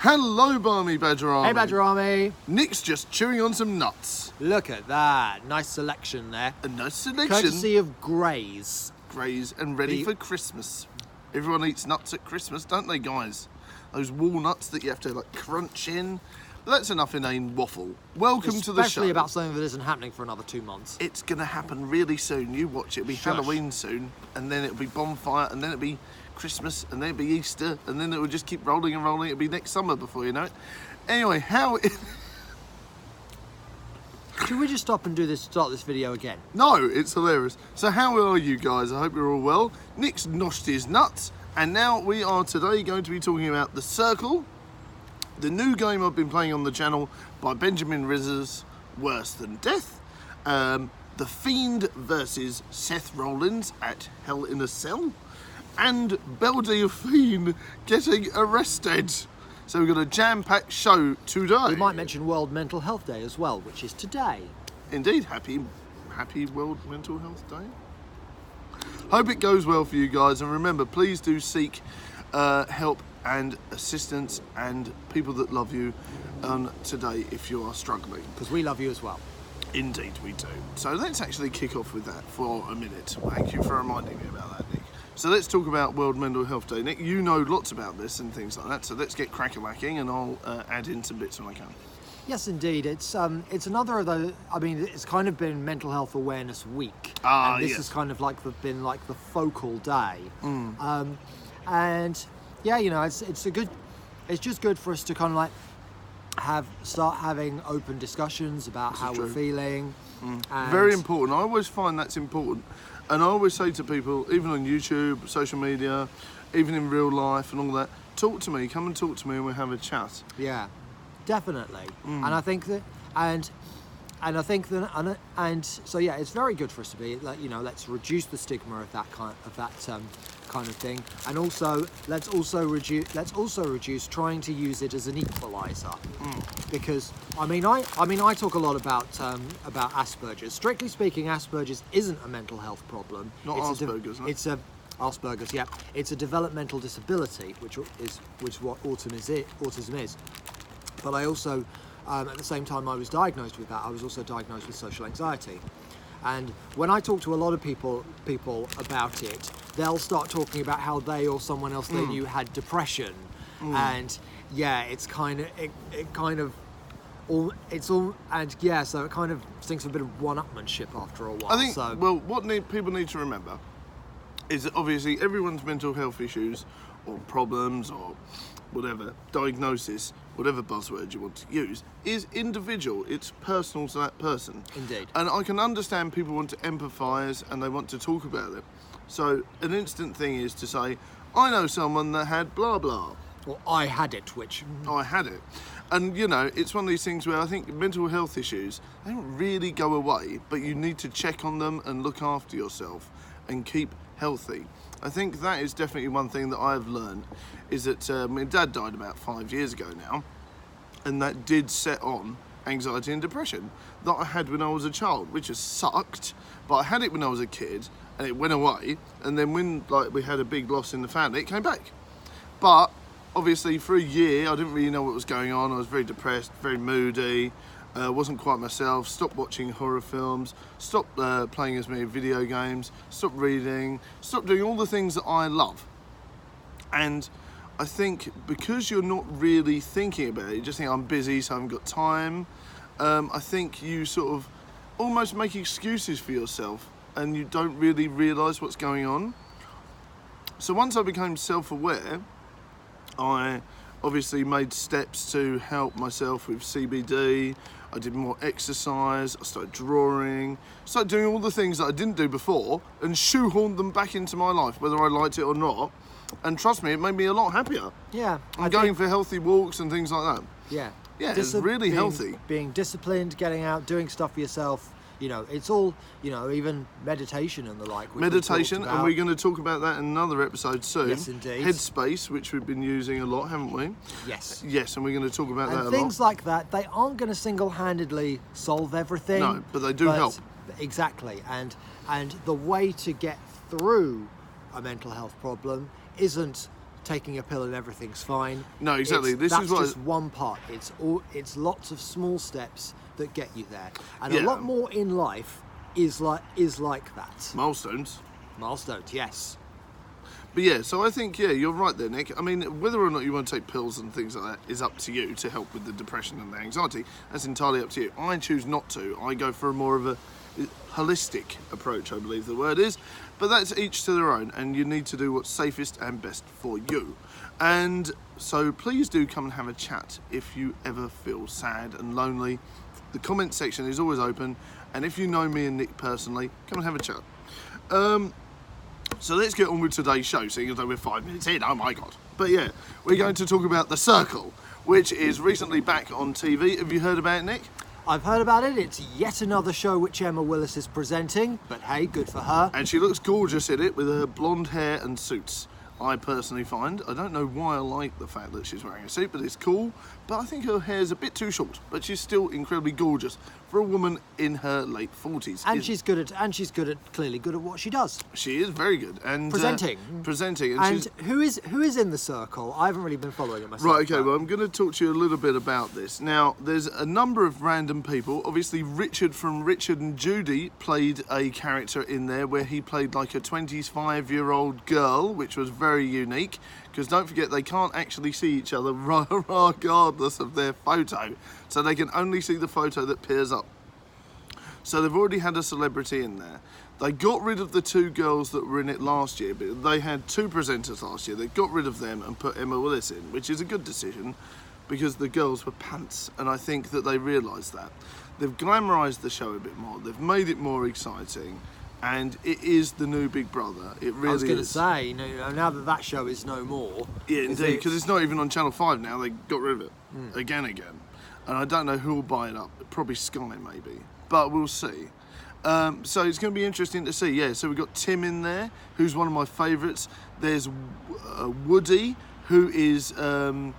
Hello, Barmy Badger Army. Hey, Badger Army. Nick's just chewing on some nuts. Look at that. Nice selection there. A nice selection. Courtesy of Grays. Grays and ready for Christmas. Everyone eats nuts at Christmas, don't they, guys? Those walnuts that you have to, like, crunch in. But that's enough inane waffle. Welcome to the show. Especially about something that isn't happening for another 2 months. It's going to happen really soon. You watch it. It'll be Halloween soon. And then it'll be bonfire. And then it'll be Christmas. And then it'll be Easter. And then it will just keep rolling and rolling. It'll be next summer before you know it. Anyway, how... Should we just start this video again? No, it's hilarious. So how are you guys? I hope you're all well. Nick's noshed his nuts. And now we are today going to be talking about The Circle, the new game I've been playing on the channel by Benjamin Rizzers, Worse Than Death, The Fiend versus Seth Rollins at Hell in a Cell, and Belle Delphine getting arrested. So we've got a jam-packed show today. We might mention World Mental Health Day as well, which is today. Indeed, happy World Mental Health Day. Hope it goes well for you guys, and remember, please do seek help and assistance and people that love you today if you are struggling. Because we love you as well. Indeed we do. So let's actually kick off with that for a minute. Thank you for reminding me about that, Nick. So let's talk about World Mental Health Day. Nick, you know lots about this and things like that, so let's get crack-a-lacking and I'll add in some bits when I can. Yes, indeed. It's another of those. I mean, it's kind of been Mental Health Awareness Week, and this yes. has kind of been the focal day. And yeah, you know, it's just good for us to kind of start having open discussions about how we're feeling. And very important. I always find that's important, and I always say to people, even on YouTube, social media, even in real life, and all that, talk to me. Come and talk to me, and we'll have a chat. Yeah. Definitely, and I think that, and so yeah, it's very good for us to be, let's reduce the stigma of that kind of thing, and also let's also reduce trying to use it as an equalizer, because I mean I talk a lot about Asperger's. Strictly speaking, Asperger's isn't a mental health problem. Not Asperger's. It's a Asperger's, yeah. It's a developmental disability, which what autism is. But I also, at the same time I was diagnosed with that, I was also diagnosed with social anxiety. And when I talk to a lot of people about it, they'll start talking about how they or someone else they knew had depression. And yeah, it's kind of, so it kind of stinks of a bit of one-upmanship after a while. I think, well, what people need to remember is that obviously everyone's mental health issues or problems or whatever, diagnosis, whatever buzzword you want to use, is individual. It's personal to that person. Indeed. And I can understand people want to empathise and they want to talk about it. So an instant thing is to say, I know someone that had blah blah. Or I had it, which... I had it. And, you know, it's one of these things where I think mental health issues, they don't really go away, but you need to check on them and look after yourself and keep healthy. I think that is definitely one thing that I've learned, is that my dad died about 5 years ago now, and that did set on anxiety and depression that I had when I was a child, which has sucked, but I had it when I was a kid, and it went away, and then when we had a big loss in the family, it came back. But obviously for a year, I didn't really know what was going on. I was very depressed, very moody, wasn't quite myself, stopped watching horror films, stopped playing as many video games, stopped reading, stopped doing all the things that I love. And I think because you're not really thinking about it, you just think I'm busy so I haven't got time, I think you sort of almost make excuses for yourself and you don't really realise what's going on. So once I became self-aware, I obviously made steps to help myself with CBD. I did more exercise, I started drawing, started doing all the things that I didn't do before and shoehorned them back into my life, whether I liked it or not. And trust me, it made me a lot happier. Yeah. I'm going for healthy walks and things like that. Yeah. Yeah, it's really healthy. Being disciplined, getting out, doing stuff for yourself. You know, it's all, even meditation and the like. Meditation, and we're going to talk about that in another episode soon. Yes, indeed. Headspace, which we've been using a lot, haven't we? Yes. Yes, and we're going to talk about that a lot. And things like that, they aren't going to single-handedly solve everything. No, but they do help. Exactly, and the way to get through a mental health problem isn't taking a pill and everything's fine. No, exactly. That's just one part. It's lots of small steps that get you there, and Yeah. a lot more in life is like that. Milestones. Milestones, yes. But yeah, so I think, yeah, you're right there, Nick. I mean, whether or not you want to take pills and things like that is up to you to help with the depression and the anxiety. That's entirely up to you. I choose not to. I go for more of a holistic approach, I believe the word is. But that's each to their own, and you need to do what's safest and best for you. And so please do come and have a chat if you ever feel sad and lonely. The comment section is always open, and if you know me and Nick personally, come and have a chat. So let's get on with today's show, seeing as though we're 5 minutes in, oh my god. But yeah, we're going to talk about The Circle, which is recently back on TV. Have you heard about it, Nick? I've heard about it. It's yet another show which Emma Willis is presenting, but hey, good for her. And she looks gorgeous in it with her blonde hair and suits. I personally find, I don't know why I like the fact that she's wearing a suit, but it's cool. But I think her hair's a bit too short, but she's still incredibly gorgeous for a woman in her late 40s. And she's clearly good at what she does. She is very good. And presenting. And who is in The Circle? I haven't really been following it myself. Right, okay, well, I'm going to talk to you a little bit about this. Now, there's a number of random people. Obviously, Richard from Richard and Judy played a character in there where he played like a 25-year-old girl, which was very unique. Because don't forget, they can't actually see each other regardless of their photo. So they can only see the photo that appears up. So they've already had a celebrity in there. They got rid of the two girls that were in it last year, but they had two presenters last year. They got rid of them and put Emma Willis in, which is a good decision because the girls were pants, and I think that they realised that. They've glamorised the show a bit more. They've made it more exciting. And it is the new Big Brother. It really is. I was going to say, now that show is no more. Yeah, indeed, because it's not even on Channel 5 now. They got rid of it again. And I don't know who will buy it up. Probably Sky, maybe. But we'll see. So it's going to be interesting to see. Yeah, so we've got Tim in there, who's one of my favourites. There's Woody, who is one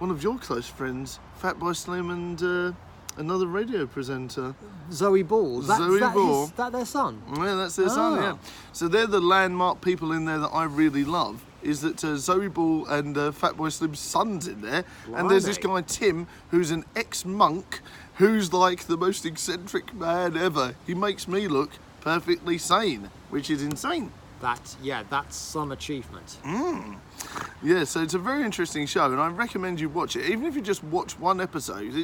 of your close friends, Fatboy Slim and... another radio presenter. Zoe Ball. Is that their son? Yeah, that's their son, yeah. So they're the landmark people in there that I really love, is that Zoe Ball and Fatboy Slim's son's in there. Blimey. And there's this guy, Tim, who's an ex-monk, who's like the most eccentric man ever. He makes me look perfectly sane, which is insane. That's some achievement. Yeah, so it's a very interesting show, and I recommend you watch it. Even if you just watch one episode,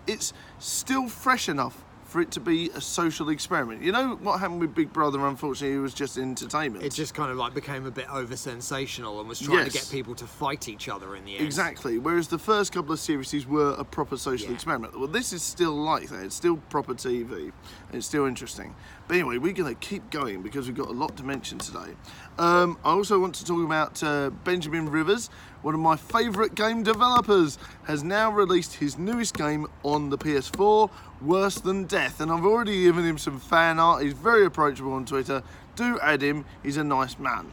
it's still fresh enough for it to be a social experiment. You know what happened with Big Brother, unfortunately, it was just entertainment. It just kind of like became a bit over-sensational and was trying to get people to fight each other in the end. Exactly, whereas the first couple of series were a proper social experiment. Well, this is still like that. It's still proper TV. It's still interesting. But anyway, we're going to keep going because we've got a lot to mention today. I also want to talk about Benjamin Rivers, one of my favourite game developers, has now released his newest game on the PS4, Worse Than Death, and I've already given him some fan art. He's very approachable on Twitter. Do add him, he's a nice man.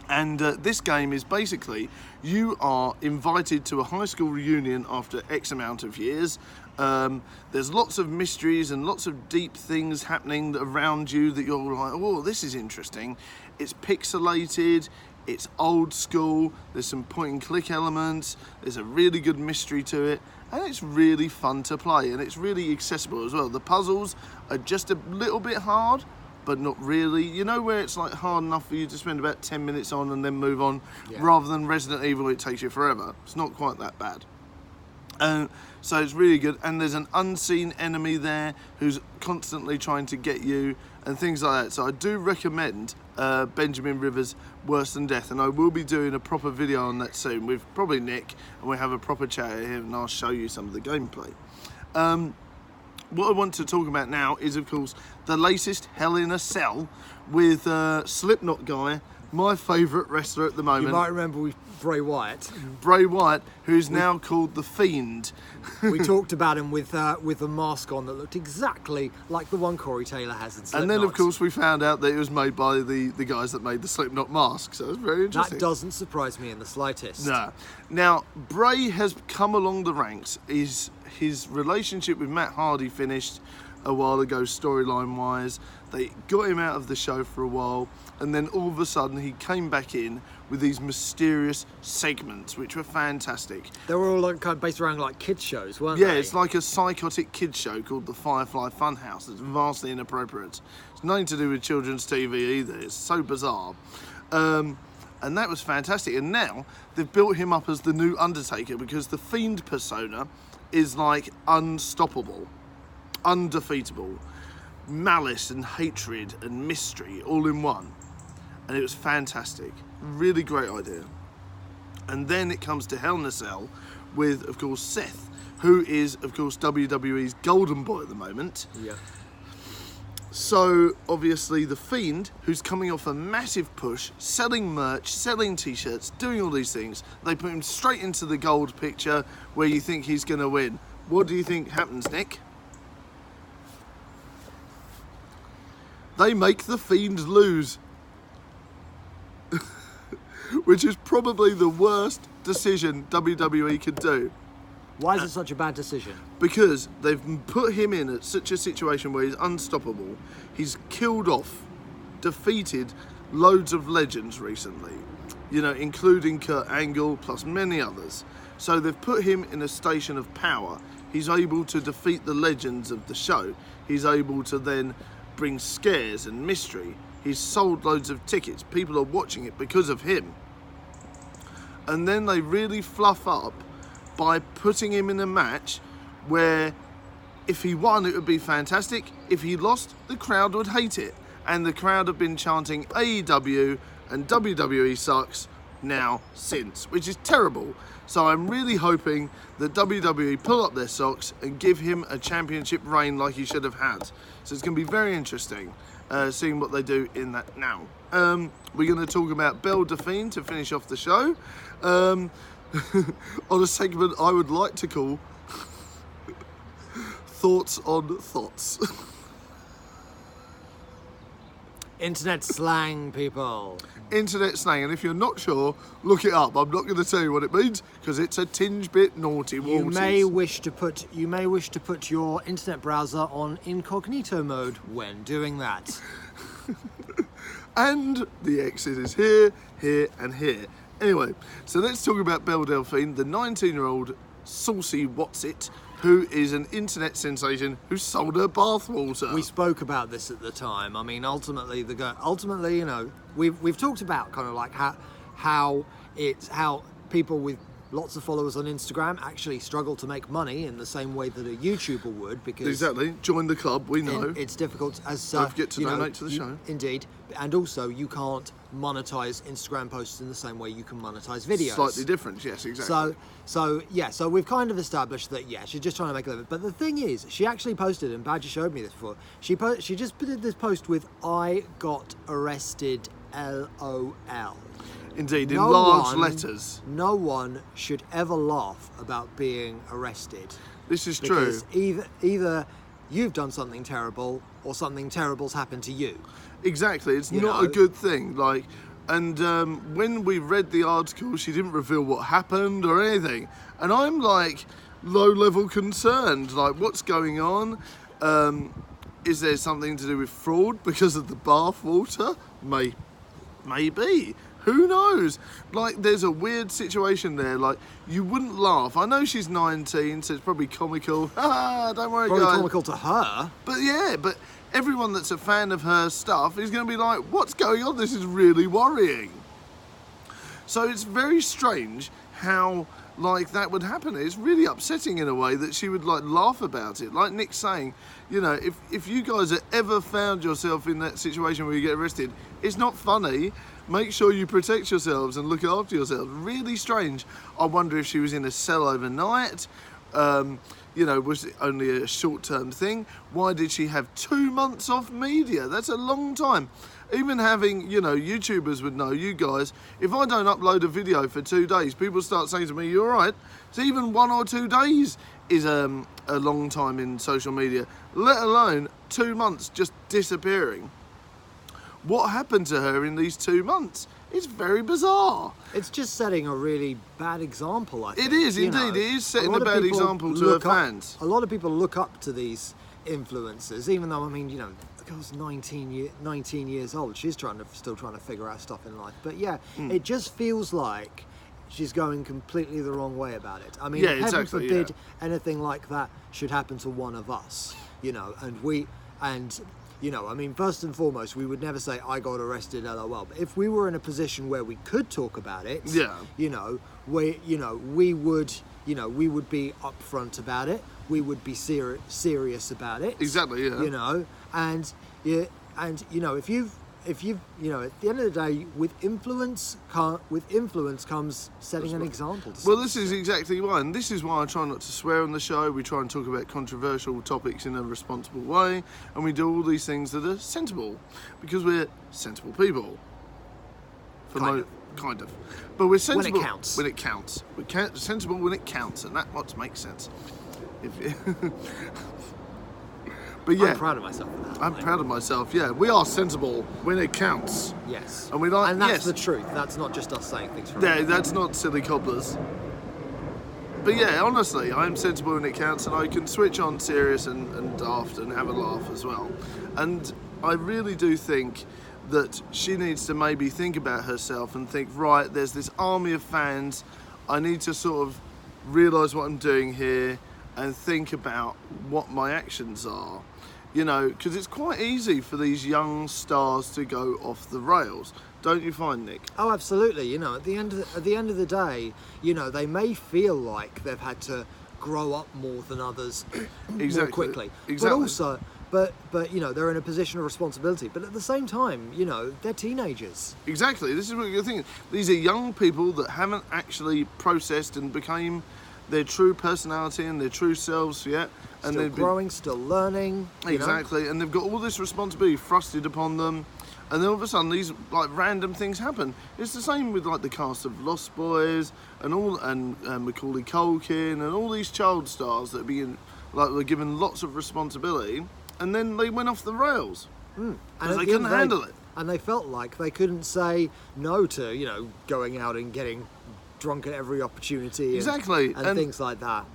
And this game is basically, you are invited to a high school reunion after X amount of years. There's lots of mysteries and lots of deep things happening around you that you're like, oh, this is interesting. It's pixelated, it's old school, there's some point and click elements, there's a really good mystery to it, and it's really fun to play, and it's really accessible as well. The puzzles are just a little bit hard, but not really. You know where it's like hard enough for you to spend about 10 minutes on and then move on, rather than Resident Evil, it takes you forever. It's not quite that bad. So it's really good, and there's an unseen enemy there who's constantly trying to get you and things like that. So I do recommend Benjamin Rivers' Worse Than Death, and I will be doing a proper video on that soon with probably Nick, and we'll have a proper chat here and I'll show you some of the gameplay. What I want to talk about now is, of course, the latest Hell in a Cell with Slipknot guy, my favourite wrestler at the moment. You might remember with Bray Wyatt. Bray Wyatt, who's now called The Fiend. We talked about him with a mask on that looked exactly like the one Corey Taylor has in Slipknot. And then, of course, we found out that it was made by the guys that made the Slipknot mask, so it's very interesting. That doesn't surprise me in the slightest. No. Now, Bray has come along the ranks. His relationship with Matt Hardy finished. a while ago, storyline-wise. They got him out of the show for a while, and then all of a sudden he came back in with these mysterious segments, which were fantastic. They were all like kind of based around like kids shows, weren't they? Yeah, it's like a psychotic kids show called the Firefly Funhouse. It's vastly inappropriate. It's nothing to do with children's TV either. It's so bizarre. And that was fantastic. And now they've built him up as the new Undertaker because the Fiend persona is like unstoppable, undefeatable. Malice and hatred and mystery all in one. And it was fantastic. Really great idea. And then it comes to Hell in a Cell with, of course, Seth, who is, of course, WWE's golden boy at the moment. Yeah. So, obviously, The Fiend, who's coming off a massive push, selling merch, selling t-shirts, doing all these things, they put him straight into the gold picture where you think he's going to win. What do you think happens, Nick? They make The Fiend lose. Which is probably the worst decision WWE could do. Why is it such a bad decision? Because they've put him in at such a situation where he's unstoppable. He's killed off, defeated loads of legends recently, you know, including Kurt Angle plus many others. So they've put him in a station of power. He's able to defeat the legends of the show. He's able to then bring scares and mystery. He's sold loads of tickets. People are watching it because of him. And then they really fluff up by putting him in a match where if he won, it would be fantastic. If he lost, the crowd would hate it. And the crowd have been chanting AEW and WWE sucks now since, which is terrible. So I'm really hoping that WWE pull up their socks and give him a championship reign like he should have had. So it's going to be very interesting seeing what they do in that now. We're going to talk about Belle Delphine to finish off the show on a segment I would like to call Thoughts on Thoughts. Internet slang, people. Internet slang, and if you're not sure, look it up. I'm not going to tell you what it means because it's a tinge bit naughty. You may wish to put your internet browser on incognito mode when doing that. And the exit is here, here, and here. Anyway, so let's talk about Belle Delphine, the 19-year-old saucy what's-it, who is an internet sensation who sold her bathwater. We spoke about this at the time. I mean, ultimately, you know, we've talked about kind of like how people with lots of followers on Instagram actually struggle to make money in the same way that a YouTuber would, because exactly, join the club. We know it's difficult as don't forget to donate to the show. Indeed, and also you can't monetize Instagram posts in the same way you can monetize videos. Slightly different, yes, exactly. So we've kind of established that she's just trying to make a living. But the thing is, she actually posted, and Badger showed me this before. She just did this post with "I got arrested, LOL." Indeed, in large letters. No one should ever laugh about being arrested. This is true. Either you've done something terrible or something terrible's happened to you. Exactly, it's not a good thing. Like, and when we read the article, she didn't reveal what happened or anything, and I'm like low-level concerned. Like, what's going on? Is there something to do with fraud because of the bathwater? Maybe. Who knows? Like, there's a weird situation there. Like, you wouldn't laugh. I know she's 19, so it's probably comical. Don't worry, probably guys. Comical to her. But everyone that's a fan of her stuff is going to be like, what's going on? This is really worrying. So it's very strange how, like, that would happen. It's really upsetting in a way that she would, like, laugh about it. Like Nick's saying, you know, if you guys have ever found yourself in that situation where you get arrested, it's not funny. Make sure you protect yourselves and look after yourselves. Really strange. I wonder if she was in a cell overnight. You know, was it only a short-term thing? Why did she have 2 months off media? That's a long time. Even having, you know, YouTubers would know, you guys, if I don't upload a video for 2 days, people start saying to me, you all right? So even 1 or 2 days is a long time in social media, let alone 2 months just disappearing. What happened to her in these 2 months? It's very bizarre. It's just setting a really bad example, I think. It is, indeed. It is setting a bad example to her fans. A lot of people look up to these influences, even though, I mean, you know, the girl's 19 years old. She's still trying to figure out stuff in life. But yeah, it just feels like she's going completely the wrong way about it. I mean, Yeah, heaven exactly, forbid yeah. anything like that should happen to one of us, you know, you know, I mean, first and foremost, we would never say, I got arrested, LOL. But if we were in a position where we could talk about it, Yeah. you know, we would be upfront about it. We would be serious about it. Exactly, yeah. You know, and you know, if you know, at the end of the day, with influence comes setting an example. Well, this is exactly why, and this is why I try not to swear on the show. We try and talk about controversial topics in a responsible way, and we do all these things that are sensible, because we're sensible people. Kind of. But we're sensible when it counts. When it counts. We're sensible when it counts, and that's what makes sense. But yeah, I'm proud of myself for that. I'm proud of myself. Yeah, we are sensible when it counts. Yes. And we like. And that's yes. the truth. That's not just us saying things. Yeah, that's not silly cobblers. But yeah, honestly, I'm sensible when it counts, and I can switch on serious and daft and have a laugh as well. And I really do think that she needs to maybe think about herself and think, right, there's this army of fans. I need to sort of realise what I'm doing here and think about what my actions are. You know, because it's quite easy for these young stars to go off the rails, don't you find, Nick? Oh, absolutely. You know, at the end of the day, you know, they may feel like they've had to grow up more than others more quickly. Exactly. But also, but you know, they're in a position of responsibility. But at the same time, you know, they're teenagers. Exactly. This is what you're thinking. These are young people that haven't actually processed and became their true personality and their true selves yet. And Still growing, still learning. Exactly. And they've got all this responsibility thrusted upon them. And then all of a sudden, these like random things happen. It's the same with like the cast of Lost Boys and Macaulay Culkin and all these child stars that were given lots of responsibility, and then they went off the rails because they couldn't handle it. And they felt like they couldn't say no to, you know, going out and getting drunk at every opportunity. Exactly. And things like that.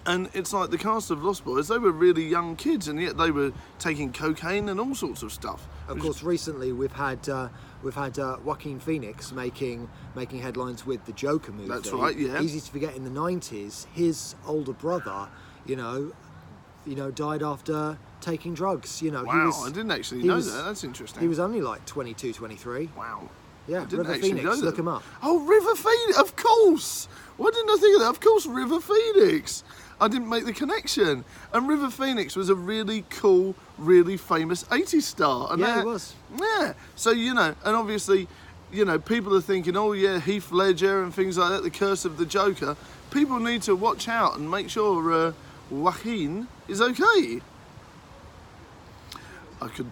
And it's like the cast of Lost Boys, they were really young kids, and yet they were taking cocaine and all sorts of stuff. Of course, recently we've had Joaquin Phoenix making headlines with the Joker movie. That's right, yeah. Easy to forget, in the 90s, his older brother, you know, died after taking drugs. You know, wow, I didn't actually know that. That's interesting. He was only like 22, 23. Wow. Yeah, River Phoenix, look him up. Oh, River Phoenix, of course! Why didn't I think of that? Of course, River Phoenix! I didn't make the connection. And River Phoenix was a really cool, really famous 80s star. And yeah, he was. Yeah, so, you know, and obviously, you know, people are thinking, oh yeah, Heath Ledger and things like that, the curse of the Joker. People need to watch out and make sure Joaquin is okay. I could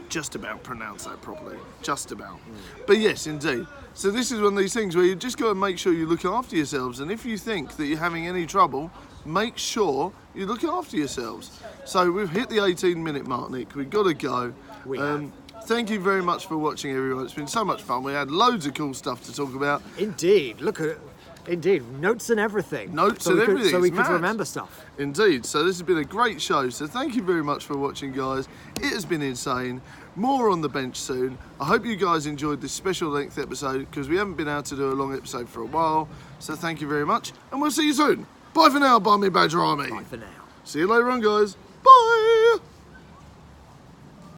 just about pronounce that properly. Just about. But yes, indeed. So this is one of these things where you just got to make sure you look after yourselves, and if you think that you're having any trouble, make sure you look after yourselves. So we've hit the 18-minute mark, Nick. We've got to go. We have. Thank you very much for watching, everyone. It's been so much fun. We had loads of cool stuff to talk about. Indeed. Look at it. Indeed. Notes and everything. Everything. So we It's could mad. remember stuff. Indeed. So this has been a great show. So thank you very much for watching, guys. It has been insane. More on the bench soon. I hope you guys enjoyed this special length episode, because we haven't been able to do a long episode for a while. So thank you very much, and we'll see you soon. Bye for now, Barmy Badger Army. Bye for now. See you later on, guys. Bye.